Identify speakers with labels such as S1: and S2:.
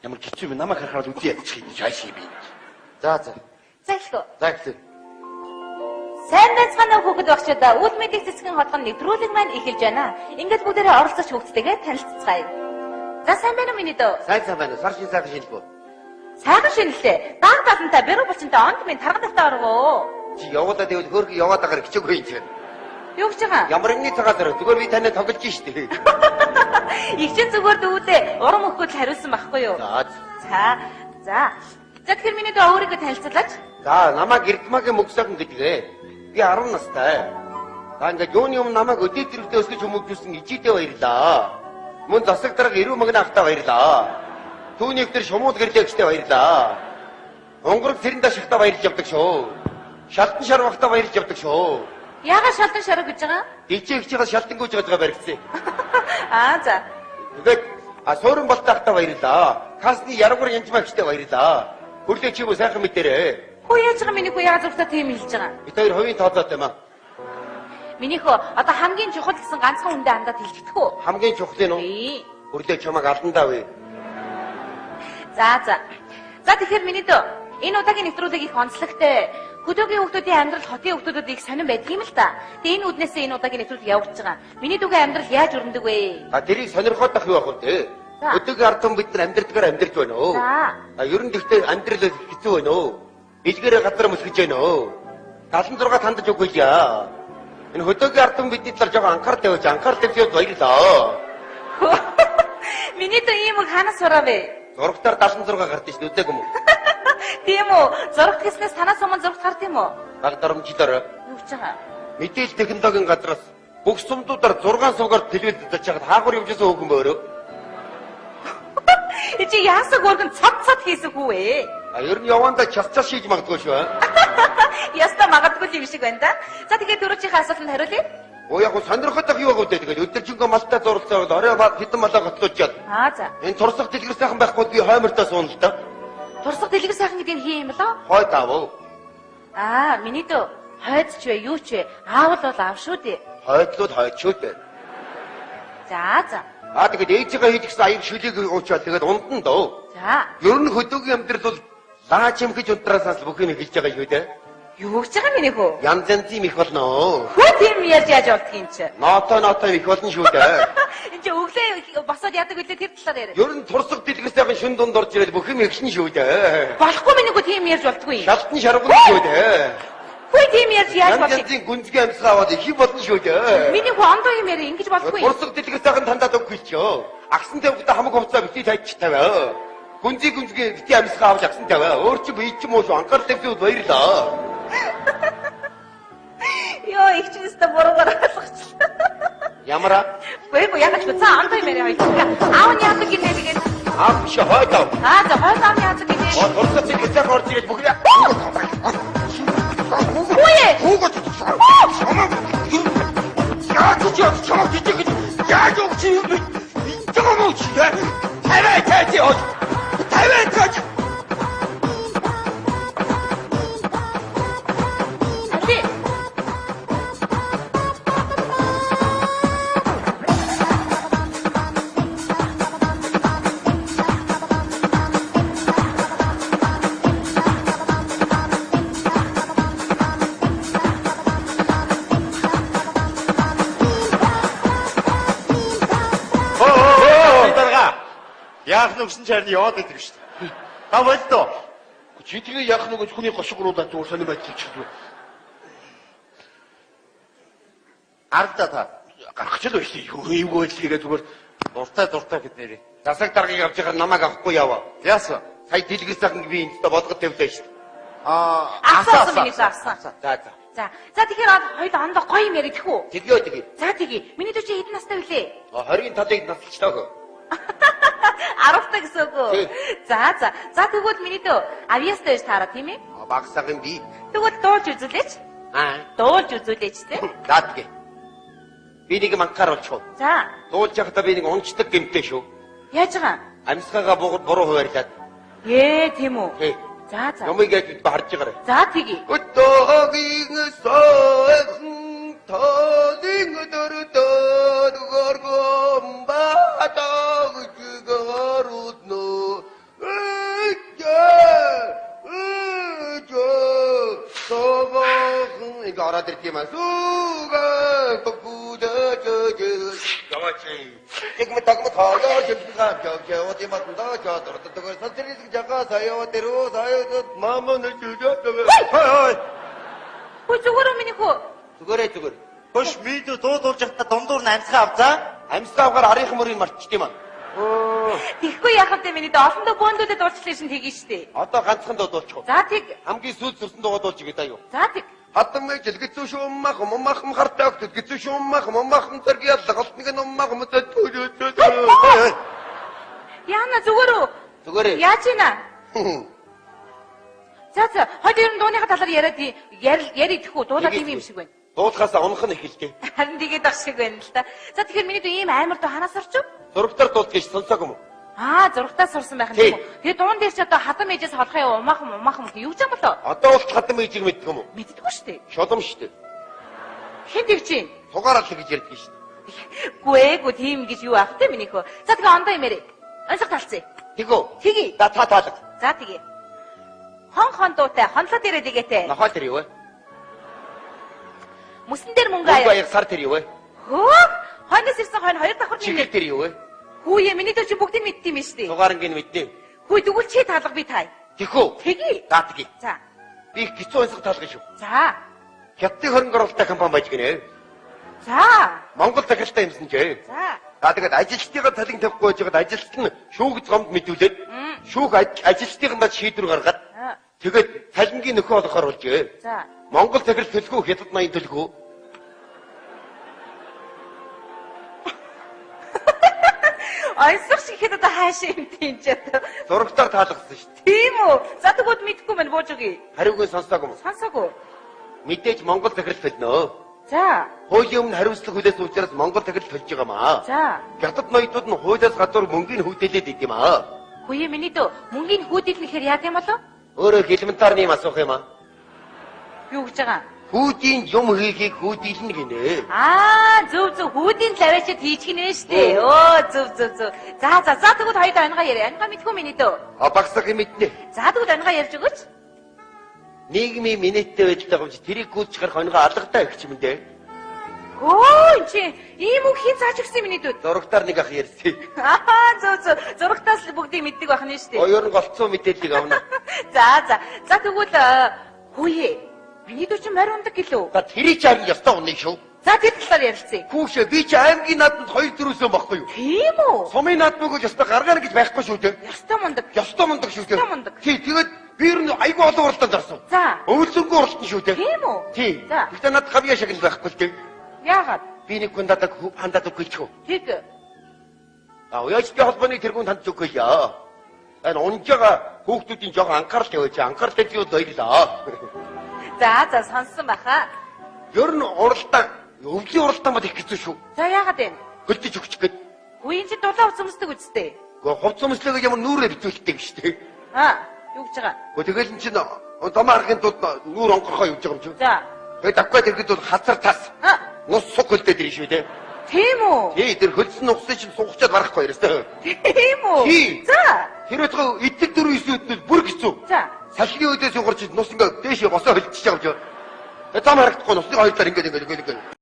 S1: Ямар хэцүү би намайг харахаар үгүй ядчих юм шаашиг би.
S2: За.
S3: За эхлэв.
S2: За эхлэв.
S3: Сайн байцгаана хүүхэд багчдаа үйл мэдлэг цэцгийн хотлон нэвтрүүлэг маань эхэлж байна. Ингээд бүгдээрээ оролцож хүүхдтэйгээ танилццгаая. За сайн байна уу миний дөө?
S2: Сайн байна. Сар шин сайхан шинэлгүй.
S3: Сайхан шинэлээ. Дааг талантай бэрэг булчинтай онд минь тарга тавтаа оргоо.
S2: Чи явуулаад ивэл хөөрхөн яваад агаар хичээгүй юм чинь.
S3: Юу гэж байгаа?
S2: Ямар нэгний цагаан дээр зүгээр би таныг тоглож штэ.
S3: Игчин зүгээр дүүдээ урам өгөхөд хариулсан байхгүй юу? За. Тэгэхээр миний дөө өөрийгөө танилцуулаач.
S2: За, намайг Эрдмагийн мөгсөөн гэдгээ. Би 10 настай. За ингээд юуны өмнө намайг өдөөдрөвдөө өсгөж хүмүүжүүлсэн ижидээ баярлаа. Мөн засаг дарга 90 мөнгөний ахтаа баярлаа. Түүний ихтер шумуул гэрлэгчтэй баярлаа. Онгорог цэрэн дашихтаа баярлж явдаг шүү. Шалтан шарвахтаа баярлж явдаг шүү.
S3: Яагаад шалтан шарав гэж байгаа?
S2: Дижээгчээс шалтан гүйж байгаа баригдсан.
S3: За.
S2: Тэгээд суурин болтой ахтаа баярлаа. Касны яргуур янжмагчтай баярлаа. Хүрлээ чи юу сайхан мэдэрээ.
S3: Хөө яаж байгаа миний хөө яагаад зүрхтээ тийм хэлж байгаа?
S2: Бид хоёр хувийн тооцоод юм аа.
S3: Миний хөө одоо хамгийн чухал гэсэн ганцхан үндэ хандаад хэлчихдэг үү?
S2: Хамгийн чухал нь уу? Хүрлээ чамайг алдандаа вэ.
S3: За. За тэгэхээр миний дөө энэ удаагийн нэвтрүүлэг их онцлогтой. Хөдөөгийн хүүхдүүдийн амьдрал хотын хүүхдүүдэд их сонирн байдаг юм л та. Тэгээ энэ үднээсээ энэ удаагийн нэвтрүүлэг явуулж байгаа. Миний дүүгийн амьдрал яаж өрнөдөг вэ?
S2: Тэрийг сонирхоод ах юу ах вэ? Хөдөөгийн ард түмэн бид нар амьдралдгаар амьдарч байна уу? Ер нь гэхдээ амьдрал хэцүү байна уу? Илгээрээ газар мөсгөж байна уу? 76 тандаж үгүй яа. Энэ хөдөөгийн ард түмэн бидний талаар жоохон анхаарал тавьж явж баярлаа.
S3: Миний дүү ийм үг ханаас сураа вэ?
S2: Зургатаар 76 гардаг шүү дээ, үзээгүй юм уу?
S3: Тийм үү? Зургат гэснээс танаас өмнө зургат гард юм уу?
S2: Баг дарамжлаараа.
S3: Юу гэж байгаа?
S2: Мэдээлэл технологийн газраас бүх сумдуудаар 6 суугаар телевизэд зачаад хаагур явжсэн хөөгөн боороо.
S3: Чи яасаг өргөн цад хийсэн хүү вэ?
S2: Ер нь явандаа час хийж магадгүй шүү.
S3: Яста магадгүй юм шиг байна да. За тэгээд дөрөвчийнхээ асуултанд хариулъя.
S2: Яг сонирхоод ах юу агуу дээ. Тэгээд өдөржингөө малтай зурлцаад орой хитэн малаа готлуучаад.
S3: За.
S2: Энэ турсах дэлгэр сайхан байхгүй би хоймортоо суун л та.
S3: Турсах дэлгэр сайхан гэдэг нь хий юм лөө?
S2: Хой таав.
S3: Миний дөө хойд ч вэ, юу ч вэ? Аавал бол аав шүү дээ.
S2: Хойдлууд хойд шүү дээ.
S3: За.
S2: Тэгээд ээжигээ хийж гисэн аяг шүлийг уучаад тэгээд ундан дөө.
S3: За.
S2: Ер нь хөдөөгийн амьдрал бол лаач юм гэж унтраасаас бүх юм хэлж байгаа шүү дээ.
S3: Юу гэж байгаа миний хөө?
S2: Янз янзын их болно.
S3: Хөө тийм яаж болдгийг юм чи?
S2: Ноото их болно шүү дээ.
S3: Энд чи өглөө босоод яадаг үлээ тэр талаар яриа.
S2: Ер нь турсах дэлгэр сайхан шүн дунд орж ирээд бүх юм ихшин шүү дээ.
S3: Болохгүй миний хөө тийм ярьж болдгүй.
S2: Шалтан шаргал шүү дээ.
S3: Хөө тийм яаж болдгийг?
S2: Янзын гүнзгий амьсгаа аваад их болно шүү дээ.
S3: Миний хөө ондоо юм яриа ингэж болохгүй.
S2: Турсах дэлгэр сайхан тандаад өгөхгүй ч ёо. Агсан тавьдаа хамаг хувцас бити тайч тавиа. Гүнзгий бити амьсгаа авч агсан тавиа. Өөр чи бий ч юм уу анхаарал тавьсан баярлаа.
S3: Йоо их ч нэстэ буруугаар ойлгочлаа.
S2: Ямара?
S3: Үгүй яг ч цаа ондоо юм яриа хоёул. Аав нь яадаг юм нэгээд.
S2: Аав биш хойдоо.
S3: За хойд аав нь яадаг юм.
S2: Турсах дэлгэр сайхан орж ирээд бүх юм.
S3: Үгүй.
S2: Хүүгэж чамаа гэж яаж өгч юм бэ? Чамаа чи тавай.
S1: Яах нь гэсэн чард яваад байдаг шүү дээ. Та болдоо.
S2: Чи тэгээ яах нь гэж хүний гошгооруудаа зүгээр сонир байчихдаг.
S1: Ардаа та гарах ч л байж юу эвгүй байлгаа зүгээр дуртай гэд нэрээ.
S2: Засаг даргаыг авч байгаа намайг авахгүй яваа.
S1: Яасан?
S2: Сая дэлгэр сайхан би энэ болгоод тавьлаа шүү дээ.
S3: Асуусан миний авсан. За тэгэхээр хоёул ондоо гоё юм яриад тхүү.
S2: Тэгээ.
S3: За тэгээ. Миний дүү чи хэдэн настай вүлээ?
S2: 20-ийн талыг насалчлаа хөө.
S3: 10 та гэсэн үг. За тэгвэл миний дөө авьяастай байж таараа тийм ээ?
S2: Багсаагийн би.
S3: Тэгвэл дуулж үзүүлээч. Дуулж үзүүлээч тий.
S2: За тэгээ. Би нэг манкаар болчихоо.
S3: За.
S2: Дуулж явахдаа би нэг унцдаг гэмтэй шүү.
S3: Яаж байгаа?
S2: Амьсгаагаа буруу хуваарлаад.
S3: Тийм үү? За.
S2: Номыг яг харж байгаарай.
S3: За тэгье.
S2: Өтөөгийн сойхон тоолын дөрөдөө горгом баатаг чигарудно ороод ирд юм аа. Сүүгээ бүгдөө яваач. Тэгмэ тагмат хаяа жимтгаа яваад юм аа даа сансрис жагаа саяа дэрөө саяа мама нэжээ. Хай.
S3: Хөө зүгээр үү миний хөө?
S2: Зүгээр.
S1: Хош видео дуудуулж явахдаа дундуур нь амьсгаа авзаа.
S2: Амьсгаа авахаар арийнхын мөрийг мартчих юм аа.
S3: Тэгэхгүй яах вэ миний дөө олондоо бөөндүүдэд дуулчлаа шин тгий штэ.
S2: Одоо ганцхан дуудуулчих.
S3: За тэг.
S2: Хамгийн сүүл сүрсэн дуудуулж игээд аюу.
S3: За тэг.
S2: Хатан мэжл гизүү шуммах муммахм хартаах гизүү шуммах муммахм зэрэг ялгалт нэг нуммах мэт.
S3: Яна зүгээр үү?
S2: Зүгээр.
S3: Яаж ийна? За хойд ер нь дууныхаа талаар яриад ярихгүй дуулаад юм шиг байна.
S2: Дуулахаас унах нь эхэлдэг.
S3: Харин тэгээд ах шиг байна л та. За тэгэхээр миний дүү ийм амар дуу ханаас орчих.
S2: Зургатар дуулах гэж сонсоог юм уу?
S3: Зургатаа сурсан байх юм уу? Тэгээд дуун дээр ч одоо хатан мэжээс холох юм умахан юу гэж юм болоо?
S2: Одоо бол хатан мэжийг мэддэг юм уу?
S3: Мэддэггүй шүү дээ.
S2: Шолом шүү дээ.
S3: Хэн тэгж юм?
S2: Сугаарал гэж ярьдаг шүү дээ.
S3: Гүээгүү тийм гэж юу аах те миний хөө. За тэгээ ондоо юм ярэ. Онцлог талцъя.
S2: Тэгөө.
S3: Тгий.
S2: За та таалаг.
S3: За тгий. Хон дуутай хонлоо дээрээ дэгээтэй.
S2: Нохой тэр юу вэ?
S3: Мөсөн дээр мөнгө
S2: Мөнгө
S3: аяа.
S2: аяг сар тэр юу вэ?
S3: Хөө хойноос ирсэн хойно хоёр давхар
S2: Чихэл тэр юу вэ?
S3: Хүүе миний дүү чи бүгдийг мэдт юм шүү дээ.
S2: Сугаарангийн мэднэ.
S3: Хүй тэгвэл чи таалга би тай.
S2: Тэхүү.
S3: Тгий.
S2: Даатгий.
S3: За.
S2: Би гизүү онцгой таалгах шүү.
S3: За.
S2: Хятадын хөрөнгө оруулалттай компани байж гинэ.
S3: За.
S2: Монгол захиралтай юмсан ч.
S3: За.
S2: Тэгээд ажилчдыгаа талын тавихгүй байжгаад ажилчид нь шүүгц гомд мэдүүлээд шүүх ажилчдыгандаа шийдвэр гаргаад тэгээд талингийн нөхөө олохоор болжээ.
S3: За.
S2: Монгол захирал төлгөө хятад ноён төлгөө.
S3: Айсах шиг хэд одоо хаашаа юм тийм ч одоо.
S2: Зурагтаар таалгасан шүү дээ.
S3: Тийм үү? За тэгвэл мэдэхгүй мэн бууж өгье.
S2: Хариугүй сонсоог юм.
S3: Сонсоогүй.
S2: Мэдээж Монгол захирал төлнө.
S3: За.
S2: Хуулийн өмнө хариуцлага хүлээсэн учраас Монгол захирал төлж байгаа маа.
S3: За.
S2: Хятад ноёдууд нь хуулиас гадуур мөнгөний хүйдэлээд идэв юм аа.
S3: Хүүе миний дүү мөнгөний хүүдэлнэхээр яа гэм болов?
S2: Өөрөө элементарны юм асуух юм аа.
S3: Юу гэж байгаа?
S2: Хүүдийн юм хийхийг хүйдэлнэ гинэ.
S3: Зөв хүүдийн лавьчд хийж гинэ штэ. Зөв. За тэгвэл хоёул онгоо яриа. Онгоо мэдгүй миний дүү.
S2: Багсах юм мэднэ.
S3: За тэгвэл онгоо ярьж өгөөч.
S2: Нийгмийн минуттэй байдалтай гомж тэрийг гүйцэж гарах онгоо алгатай их юм дээ.
S3: Чи ийм үг хин цааш өгсөн миний дүү.
S2: Зурагтаар нэг ах ярьсан.
S3: Зөв. Зурагтаас бүгдийг мэддэг байх нь штэ.
S2: Хоёр нь голцоо мэдээллийг авна.
S3: За тэгвэл хүүе. Миний дүү чи морь ундаг гэлөө.
S2: За тэрий ч харин ёстой уныг шүү.
S3: За тэр талаар ярилцъя.
S2: Хүүшээ би чи аймгийн нааданд 2-4-өөс баггүй юу?
S3: Тийм үү?
S2: Сумын наад мөгөж ёстой гаргаар гэж байхгүй шүү дээ.
S3: Ястай мундаг.
S2: Ёстой мундаг шүү дээ.
S3: Ёстой мундаг.
S2: Тий, тэгээд би ер нь айгүй олон уралдаанд орсон.
S3: За.
S2: Өвлсөнгөө уралдан шүү дээ.
S3: Тийм үү?
S2: Тий.
S3: За.
S2: Гэхдээ надад гавьяа шиг нь байхгүй л дээ.
S3: Яагаад?
S2: Би нэг хүн дадаг хандаад үгүй ч юу.
S3: Тэг.
S2: Уяачтай холбооны тэргүүнд хандж үгүй яа. Энэ унжаага хүүхдүүдийн жоохон анхаарал тавьж анхаарал тавьж баярлаа.
S3: За сонссон баха.
S2: Ер нь уралдаан өвлийн уралдаан мод их хэцүү шүү.
S3: За яагаад вэ?
S2: Хөлдөж өгч гээд.
S3: Хүүин чи дулаан хувц өмсдөг үстэй.
S2: Гэхдээ хувц өмслөг ямар нүрээр битүүлдэг шүү дээ.
S3: Юу гэж байгаа?
S2: Гэхдээ тэгэл эн чинь домоо аргын тулд нүур онгорхоо явж байгаа юм чинь.
S3: За.
S2: Тэгээд давхад ирэхэд бол хазар тас. Нус суг хөлдөөд ирнэ шүү дээ.
S3: Тийм үү?
S2: Тий, тэр хөлсөн нугсыг чинь сугачаад гарахгүй ерөөсөө.
S3: Тийм үү?
S2: Тий.
S3: За.
S2: Тэр өдгөө итгэл дөрөв исүүднүүд бүр хэцүү.
S3: За.
S2: Салхины өдөөс югарч нус ингээ дээшээ босоо хөлчихөж байгаа юм чинь. Зам харагдахгүй нусны хоёр талаар ингээ.